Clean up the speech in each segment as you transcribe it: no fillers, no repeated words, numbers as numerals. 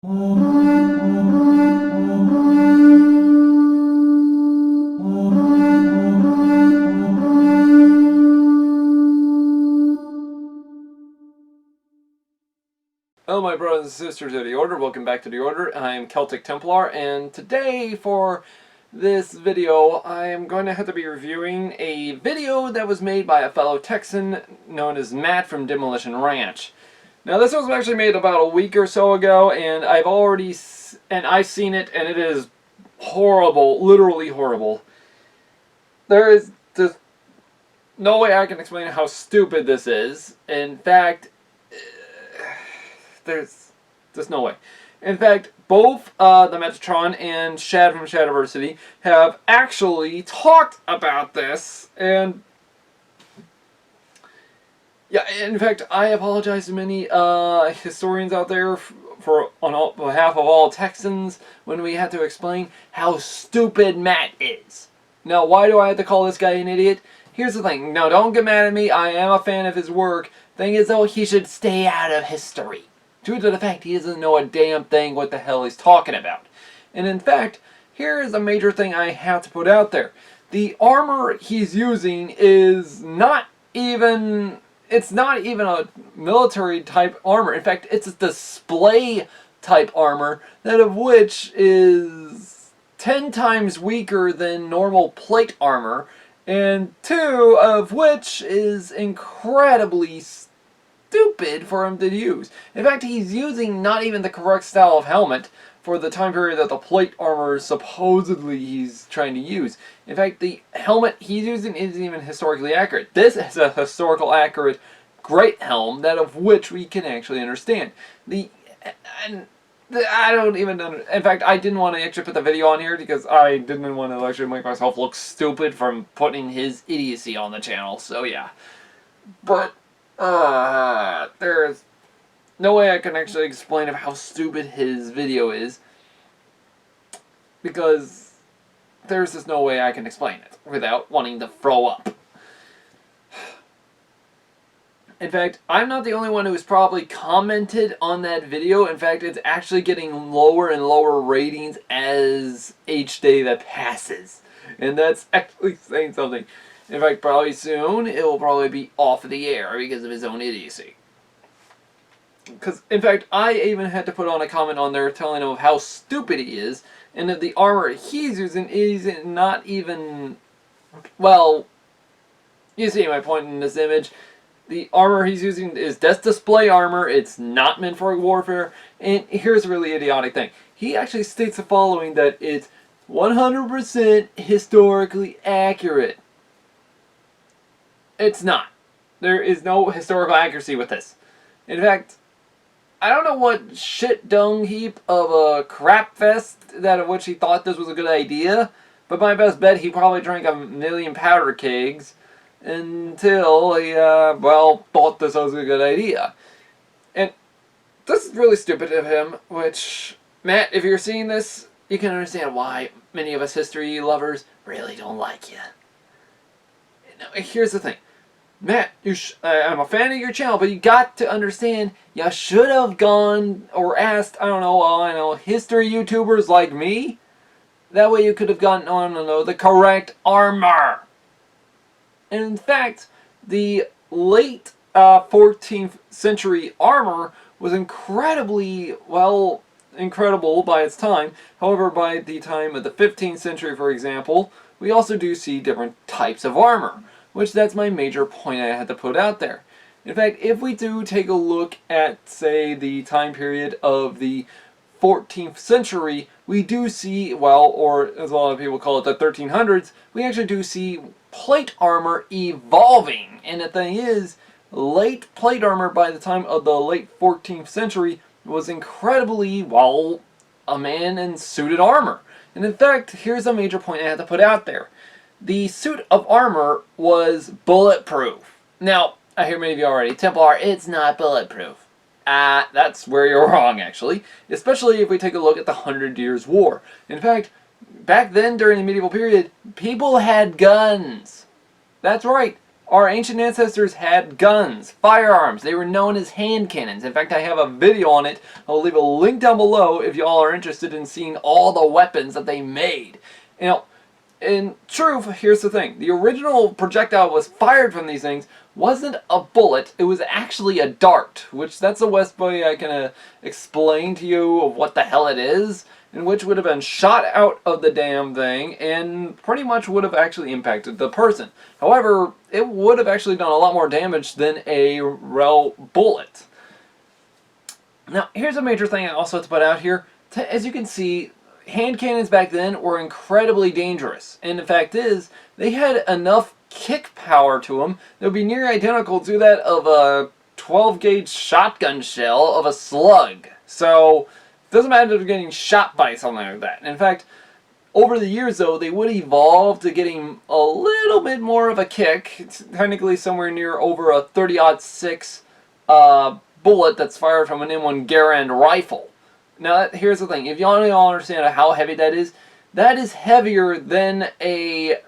Hello my brothers and sisters of the Order, welcome back to the Order. I am Celtic Templar, and today for this video I am going to have to be reviewing a video that was made by a fellow Texan known as Matt from Demolition Ranch. Now this was actually made about a week or so ago, and I've seen it, and it is horrible, literally horrible. There is just no way I can explain how stupid this is. In fact, there's no way. In fact, both the Metatron and Shad from Shadiversity have actually talked about this, and yeah, in fact, I apologize to many historians out there on behalf of all Texans when we had to explain how stupid Matt is. Now, why do I have to call this guy an idiot? Here's the thing. Now, don't get mad at me. I am a fan of his work. Thing is, though, he should stay out of history, due to the fact he doesn't know a damn thing what the hell he's talking about. And in fact, here is a major thing I have to put out there. The armor he's using is not even... It's not even a military type armor. In fact, it's a display type armor, that of which is 10 times weaker than normal plate armor, and 2 of which is incredibly stupid for him to use. In fact, he's using not even the correct style of helmet for the time period that the plate armor supposedly he's trying to use. In fact, the helmet he's using isn't even historically accurate. This is a historical accurate great helm, that of which we can actually understand. I don't even know. In fact, I didn't want to actually put the video on here because I didn't want to actually make myself look stupid from putting his idiocy on the channel. So yeah. But there's no way I can actually explain how stupid his video is, because there's just no way I can explain it without wanting to throw up. In fact, I'm not the only one who's probably commented on that video. In fact, it's actually getting lower and lower ratings as each day that passes. And that's actually saying something. In fact, probably soon, it will probably be off the air because of his own idiocy. Because, in fact, I even had to put on a comment on there telling him of how stupid he is, and that the armor he's using is not even, well, you see my point in this image. The armor he's using is just display armor. It's not meant for warfare. And here's a really idiotic thing. He actually states the following, that it's 100% historically accurate. It's not. There is no historical accuracy with this. In fact, I don't know what shit dung heap of a crap fest that of which he thought this was a good idea, but my best bet he probably drank a million powder kegs until he, well, thought this was a good idea. And this is really stupid of him, which, Matt, if you're seeing this, you can understand why many of us history lovers really don't like you. Now, here's the thing. Matt, I'm a fan of your channel, but you got to understand, you should have gone or asked, I don't know, history YouTubers like me. That way you could have gotten, I don't know, the correct armor. And in fact, the late 14th century armor was incredibly, well, incredible by its time. However, by the time of the 15th century, for example, we also do see different types of armor, which that's my major point I had to put out there. In fact, if we do take a look at, say, the time period of the 14th century, we do see, well, or as a lot of people call it, the 1300s, we actually do see plate armor evolving. And the thing is, late plate armor by the time of the late 14th century was incredibly, well, a man in suited armor. And in fact, here's a major point I had to put out there. The suit of armor was bulletproof. Now, I hear many of you already, Templar, it's not bulletproof. That's where you're wrong, actually. Especially if we take a look at the 100 Years' War. In fact, back then, during the medieval period, people had guns. That's right. Our ancient ancestors had guns, firearms. They were known as hand cannons. In fact, I have a video on it. I'll leave a link down below if y'all are interested in seeing all the weapons that they made. You know, in truth, here's the thing. The original projectile was fired from these things wasn't a bullet, it was actually a dart, which that's the best way I can explain to you of what the hell it is, and which would have been shot out of the damn thing and pretty much would have actually impacted the person. However, it would have actually done a lot more damage than a real bullet. Now, here's a major thing I also have to put out here. As you can see, hand cannons back then were incredibly dangerous. And the fact is, they had enough kick power to them that would be near identical to that of a 12 gauge shotgun shell of a slug. So, it doesn't matter if you're getting shot by something like that. In fact, over the years though, they would evolve to getting a little bit more of a kick. It's technically somewhere near over a 30-06 bullet that's fired from an M1 Garand rifle. Now, here's the thing. If y'all understand how heavy that is heavier than a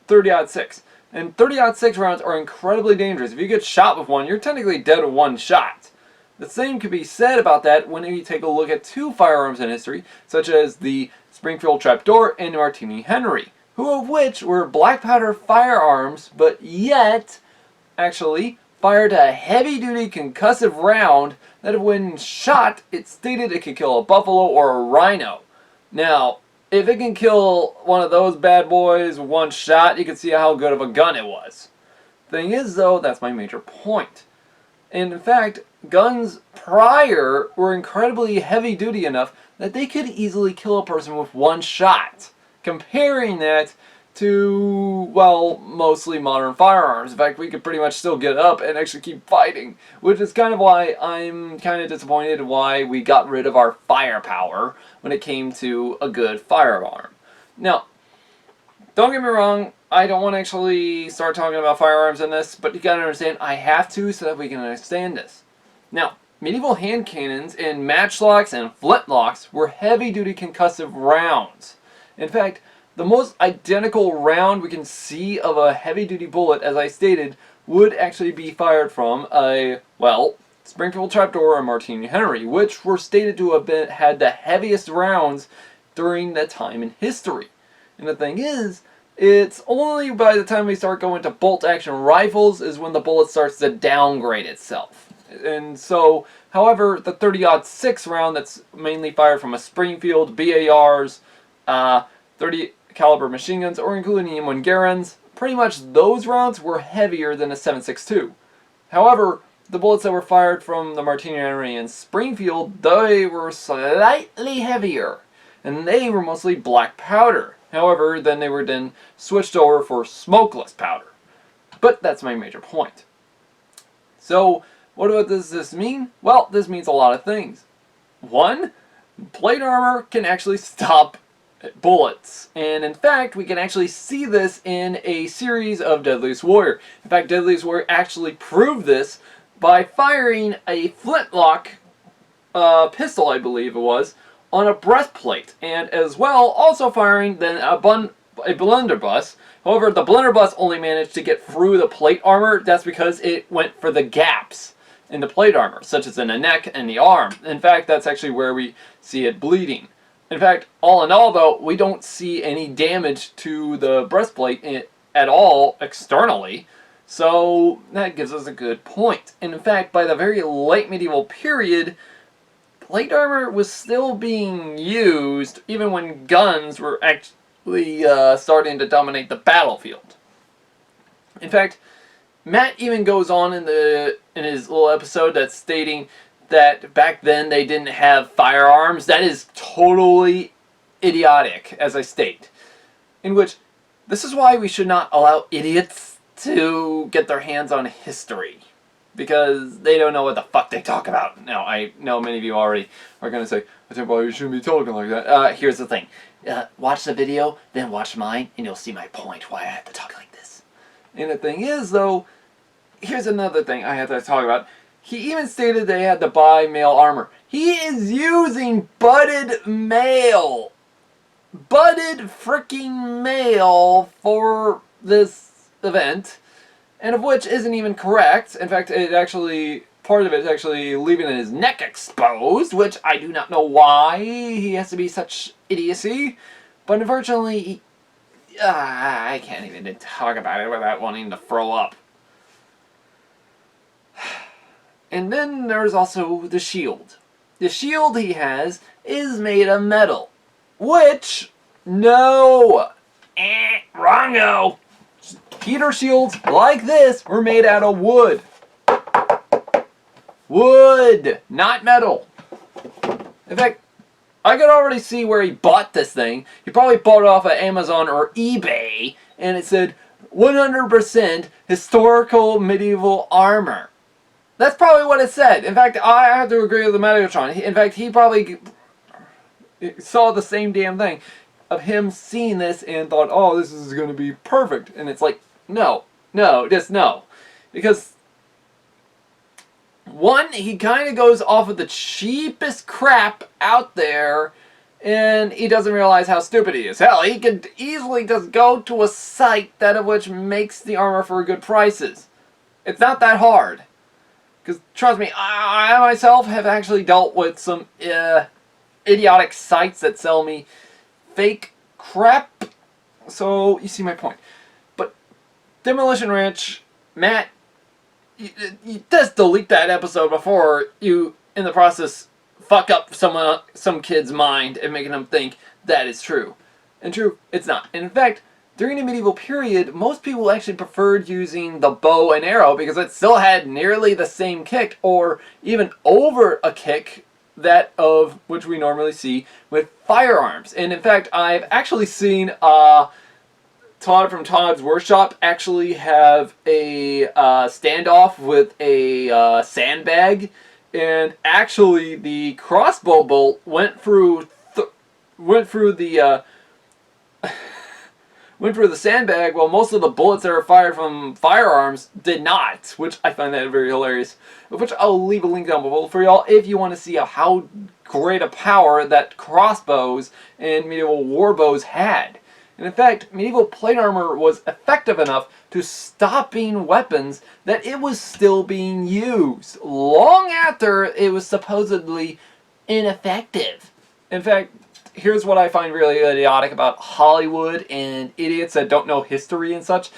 30-06. And 30-06 rounds are incredibly dangerous. If you get shot with one, you're technically dead in one shot. The same could be said about that when you take a look at two firearms in history, such as the Springfield Trapdoor and the Martini Henry, who of which were black powder firearms, but yet, actually, fired a heavy-duty concussive round that when shot, it stated it could kill a buffalo or a rhino. Now, if it can kill one of those bad boys with one shot, you can see how good of a gun it was. Thing is, though, that's my major point. And in fact, guns prior were incredibly heavy-duty enough that they could easily kill a person with one shot. Comparing that to, well, mostly modern firearms. In fact, we could pretty much still get up and actually keep fighting, which is kind of why I'm kind of disappointed why we got rid of our firepower when it came to a good firearm. Now, don't get me wrong, I don't want to actually start talking about firearms in this, but you gotta understand, I have to so that we can understand this. Now, medieval hand cannons and matchlocks and flintlocks were heavy-duty concussive rounds. In fact, the most identical round we can see of a heavy-duty bullet, as I stated, would actually be fired from a, well, Springfield Trapdoor or Martini Henry, which were stated to have had the heaviest rounds during that time in history. And the thing is, it's only by the time we start going to bolt-action rifles is when the bullet starts to downgrade itself. And so, however, the 30-06 round that's mainly fired from a Springfield, BARs, 30 caliber machine guns, or including M1 Garands, pretty much those rounds were heavier than a 7.62. However, the bullets that were fired from the Martini Henry and Springfield, they were slightly heavier, and they were mostly black powder. However, then they were then switched over for smokeless powder. But that's my major point. So, what does this mean? Well, this means a lot of things. One, plate armor can actually stop bullets. And in fact, we can actually see this in a series of Deadliest Warrior. In fact, Deadliest Warrior actually proved this by firing a flintlock pistol, I believe it was, on a breastplate, and as well also firing then a blunderbuss. However, the blunderbuss only managed to get through the plate armor. That's because it went for the gaps in the plate armor, such as in the neck and the arm. In fact, that's actually where we see it bleeding. In fact, all in all though, we don't see any damage to the breastplate at all externally. So that gives us a good point. And in fact, by the very late medieval period, plate armor was still being used even when guns were actually starting to dominate the battlefield. In fact, Matt even goes on in his little episode that's stating that back then they didn't have firearms. That is totally idiotic, as I state. In which, this is why we should not allow idiots to get their hands on history. Because they don't know what the fuck they talk about. Now, I know many of you already are going to say, I think, well, you shouldn't be talking like that. Here's the thing. Watch the video, then watch mine, and you'll see my point, why I have to talk like this. And the thing is, though, here's another thing I have to talk about. He even stated they had to buy mail armor. He is using budded mail. Budded freaking mail for this event. and of which isn't even correct. In fact, part of it is actually leaving his neck exposed, which I do not know why he has to be such idiocy. But unfortunately, I can't even talk about it without wanting to throw up. And then there's also the shield. The shield he has is made of metal. Which, no! Wrongo! Heater shields like this were made out of wood. Wood! Not metal. In fact, I could already see where he bought this thing. He probably bought it off of Amazon or eBay, and it said 100% historical medieval armor. That's probably what it said. In fact, I have to agree with the Metatron. In fact, he probably saw the same damn thing of him seeing this and thought, oh, this is going to be perfect. And it's like, no, just no. Because, one, he kind of goes off of the cheapest crap out there, and he doesn't realize how stupid he is. Hell, he could easily just go to a site that of which makes the armor for good prices. It's not that hard. Because, trust me, I myself have actually dealt with some idiotic sites that sell me fake crap. So, you see my point. But, Demolition Ranch, Matt, you just delete that episode before you, in the process, fuck up some kid's mind and making them think that is true. And true, it's not. And in fact, during the medieval period, most people actually preferred using the bow and arrow because it still had nearly the same kick, or even over a kick, that of which we normally see with firearms. And in fact, I've actually seen Todd from Todd's Workshop actually have a standoff with a sandbag, and actually the crossbow bolt went through the sandbag, while most of the bullets that are fired from firearms did not, which I find that very hilarious. Which I'll leave a link down below for y'all if you want to see how great a power that crossbows and medieval war bows had. And in fact, medieval plate armor was effective enough to stop being weapons that it was still being used long after it was supposedly ineffective. In fact, here's what I find really idiotic about Hollywood and idiots that don't know history and such.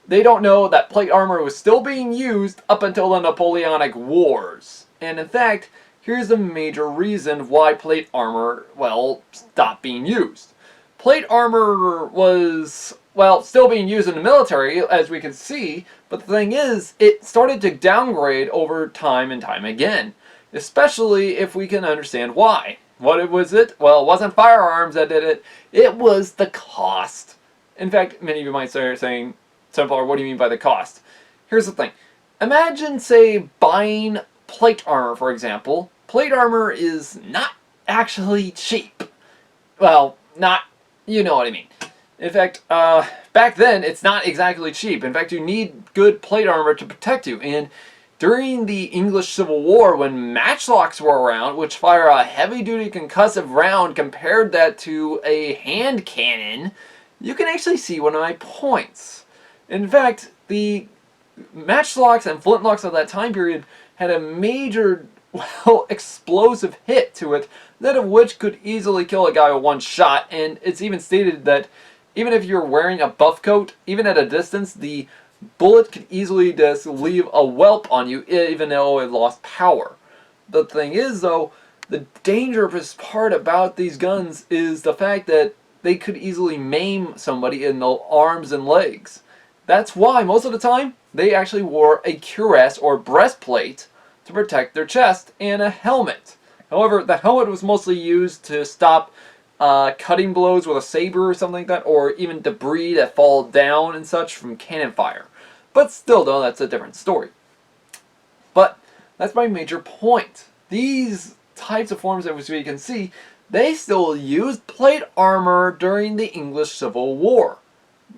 They don't know that plate armor was still being used up until the Napoleonic Wars. And in fact, here's a major reason why plate armor, well, stopped being used. Plate armor was, well, still being used in the military, as we can see, but the thing is, it started to downgrade over time and time again. Especially if we can understand why. What was it? Well, it wasn't firearms that did it. It was the cost. In fact, many of you might start saying, Templar, what do you mean by the cost? Here's the thing. Imagine, say, buying plate armor, for example. Plate armor is not actually cheap. Well, not, you know what I mean. In fact, back then, it's not exactly cheap. In fact, you need good plate armor to protect you. And during the English Civil War, when matchlocks were around, which fire a heavy-duty concussive round, compared that to a hand cannon, you can actually see one of my points. In fact, the matchlocks and flintlocks of that time period had a major, well, explosive hit to it, that of which could easily kill a guy with one shot. And it's even stated that even if you're wearing a buff coat, even at a distance, the bullet could easily just leave a whelp on you, even though it lost power. The thing is, though, the dangerous part about these guns is the fact that they could easily maim somebody in the arms and legs. That's why, most of the time, they actually wore a cuirass or breastplate to protect their chest, and a helmet. However, the helmet was mostly used to stop cutting blows with a saber or something like that, or even debris that fall down and such from cannon fire. But still, though, that's a different story. But that's my major point. These types of forms, as we can see, they still used plate armor during the English Civil War.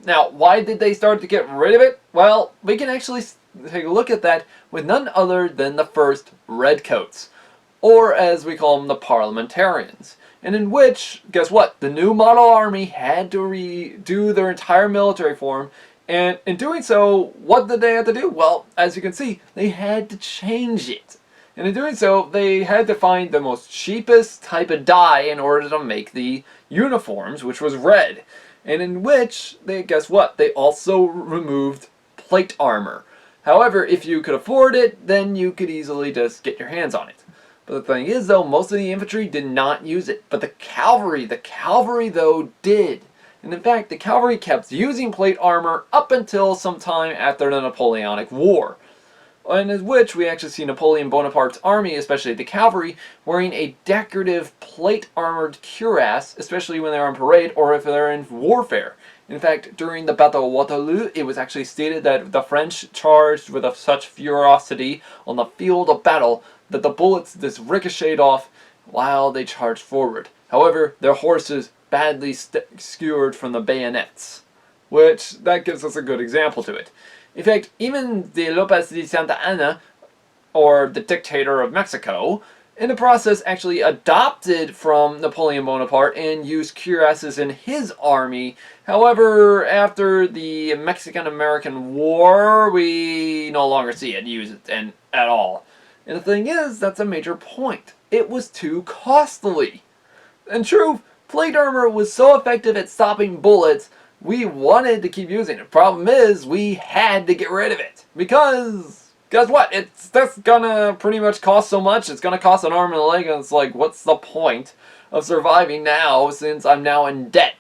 Now, why did they start to get rid of it? Well, we can actually take a look at that with none other than the first Redcoats, or as we call them, the Parliamentarians. And in which, guess what? The new model army had to redo their entire military form And in doing so, what did they have to do? Well, as you can see, they had to change it. And in doing so, they had to find the most cheapest type of dye in order to make the uniforms, which was red. And in which, guess what? They also removed plate armor. However, if you could afford it, then you could easily just get your hands on it. But the thing is, though, most of the infantry did not use it. But the cavalry though, did. And in fact, the cavalry kept using plate armor up until sometime after the Napoleonic War. And in which we actually see Napoleon Bonaparte's army, especially the cavalry, wearing a decorative plate-armored cuirass, especially when they're on parade or if they're in warfare. In fact, during the Battle of Waterloo, it was actually stated that the French charged with such ferocity on the field of battle that the bullets just ricocheted off while they charged forward. However, their horses badly skewered from the bayonets, which that gives us a good example to it. In fact, even the Lopez de Santa Anna, or the dictator of Mexico, in the process actually adopted from Napoleon Bonaparte and used cuirasses in his army. However, after the Mexican-American War, we no longer see it used at all. And the thing is, that's a major point. It was too costly. In truth, plate armor was so effective at stopping bullets, we wanted to keep using it. The problem is, we had to get rid of it. Because, guess what? That's gonna pretty much cost so much. It's gonna cost an arm and a leg, and it's like, what's the point of surviving now since I'm now in debt?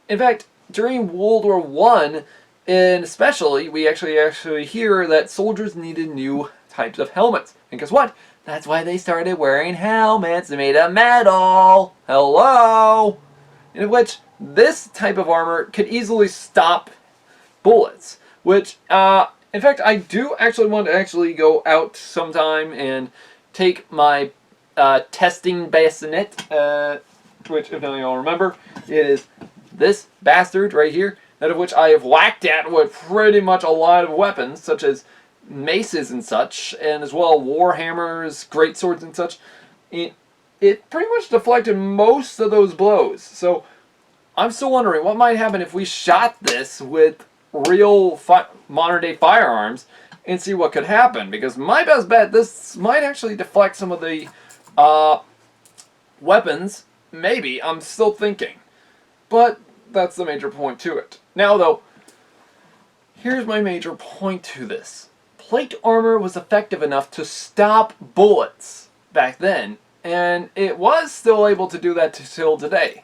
In fact, during World War I, and especially, we actually hear that soldiers needed new types of helmets. And guess what? That's why they started wearing helmets made of metal. Hello! In which this type of armor could easily stop bullets. Which, in fact, I do actually want to actually go out sometime and take my testing bassinet, which, if none of y'all remember, it is this bastard right here, out of which I have whacked at with pretty much a lot of weapons, such as maces and such, and as well war hammers, great swords and such. It pretty much deflected most of those blows. So I'm still wondering what might happen if we shot this with real modern day firearms and see what could happen. Because my best bet, this might actually deflect some of the weapons. Maybe. I'm still thinking. But that's the major point to it. Now though, here's my major point to this. Plate armor was effective enough to stop bullets back then, and it was still able to do that till today.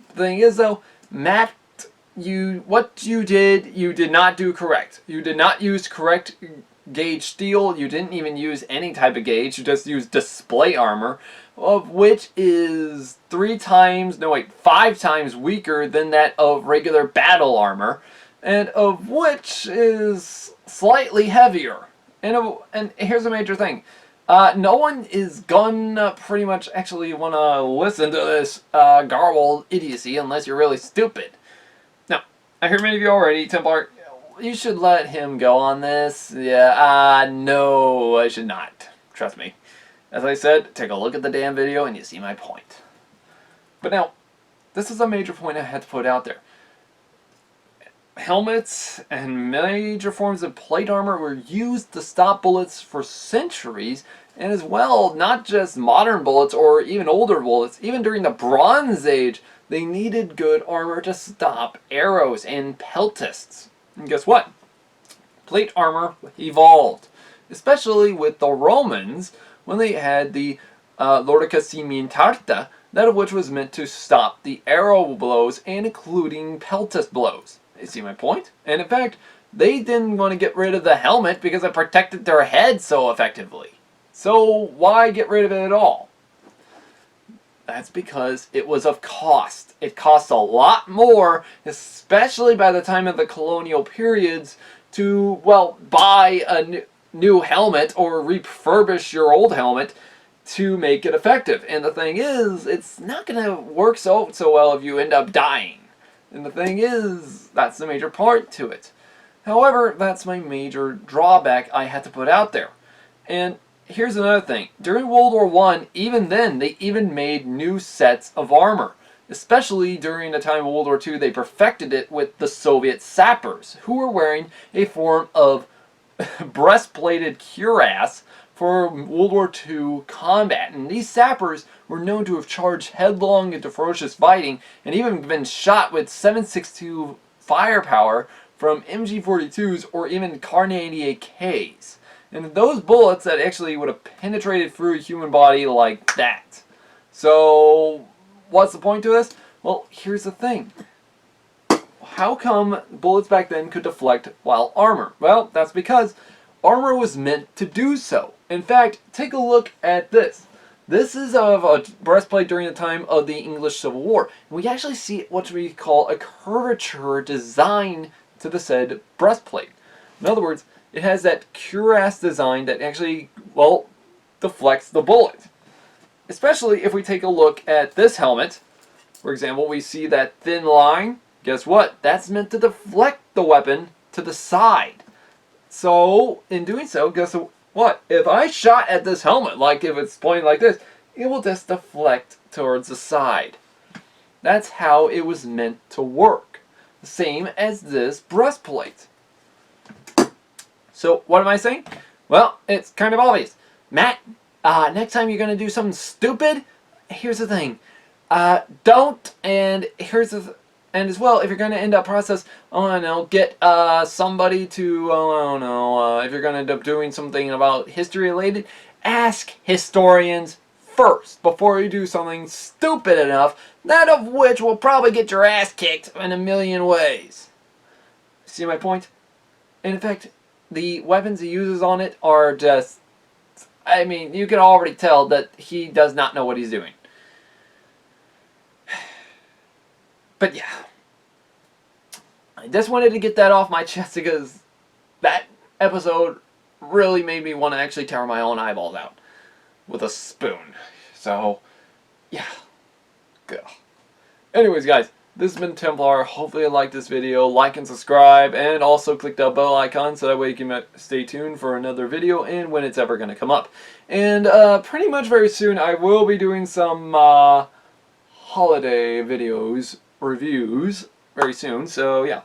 The thing is though, Matt, what you did not do correct. You did not use correct gauge steel. You didn't even use any type of gauge. You just used display armor, of which is 5 times weaker than that of regular battle armor, and of which is slightly heavier. And here's a major thing. No one is gonna pretty much actually want to listen to this garbled idiocy unless you're really stupid. Now, I hear many of you already, Templar, you should let him go on this. Yeah, no, I should not. Trust me. As I said, take a look at the damn video and you see my point. But now, this is a major point I had to put out there. Helmets and major forms of plate armor were used to stop bullets for centuries, and as well, not just modern bullets or even older bullets. Even during the Bronze Age, they needed good armor to stop arrows and peltists. And guess what? Plate armor evolved, especially with the Romans when they had the Lordica Cimitarta, that of which was meant to stop the arrow blows and including peltist blows. You see my point? And in fact, they didn't want to get rid of the helmet because it protected their head so effectively. So why get rid of it at all? That's because it was of cost. It cost a lot more, especially by the time of the colonial periods, to, well, buy a new helmet or refurbish your old helmet to make it effective. And the thing is, it's not going to work so well if you end up dying. And the thing is, that's the major part to it. However, that's my major drawback I had to put out there. And here's another thing. During World War I, even then, they even made new sets of armor. Especially during the time of World War II, they perfected it with the Soviet sappers, who were wearing a form of breastplated cuirass for World War II combat. And these sappers were known to have charged headlong into ferocious fighting and even been shot with 7.62 firepower from MG42s or even Kar 98Ks. And those bullets that actually would have penetrated through a human body like that. So, what's the point to this? Well, here's the thing. How come bullets back then could deflect while armor? Well, that's because armor was meant to do so. In fact, take a look at this. This is of a breastplate during the time of the English Civil War. And we actually see what we call a curvature design to the said breastplate. In other words, it has that cuirass design that actually, well, deflects the bullet. Especially if we take a look at this helmet. For example, we see that thin line. Guess what? That's meant to deflect the weapon to the side. So, in doing so, guess what? If I shot at this helmet, like if it's pointing like this, it will just deflect towards the side. That's how it was meant to work. The same as this breastplate. So, what am I saying? Well, it's kind of obvious. Matt, next time you're going to do something stupid, here's the thing. Don't, and here's the and as well, if you're going to end up process, oh, I don't know, get somebody to, oh, I don't know, if you're going to end up doing something about history related, ask historians first before you do something stupid enough, that of which will probably get your ass kicked in a million ways. See my point? And in fact, the weapons he uses on it are just, I mean, you can already tell that he does not know what he's doing. But yeah, I just wanted to get that off my chest because that episode really made me want to actually tear my own eyeballs out with a spoon. So, yeah. Good. Anyways, guys, this has been Templar. Hopefully you liked this video. Like and subscribe, and also click that bell icon so that way you can stay tuned for another video and when it's ever going to come up. And pretty much very soon I will be doing some holiday videos, reviews, very soon. So yeah.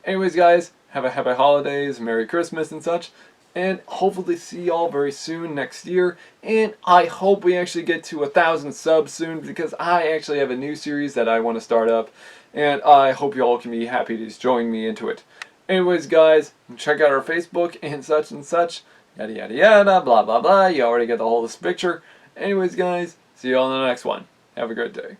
Anyways, guys, have a happy holidays, Merry Christmas and such. And hopefully see y'all very soon next year. And I hope we actually get to 1,000 subs soon, because I actually have a new series that I want to start up. And I hope y'all can be happy to join me into it. Anyways, guys, check out our Facebook and such. Yada yada yada, blah blah blah. You already get the whole this picture. Anyways, guys, see y'all in the next one. Have a great day.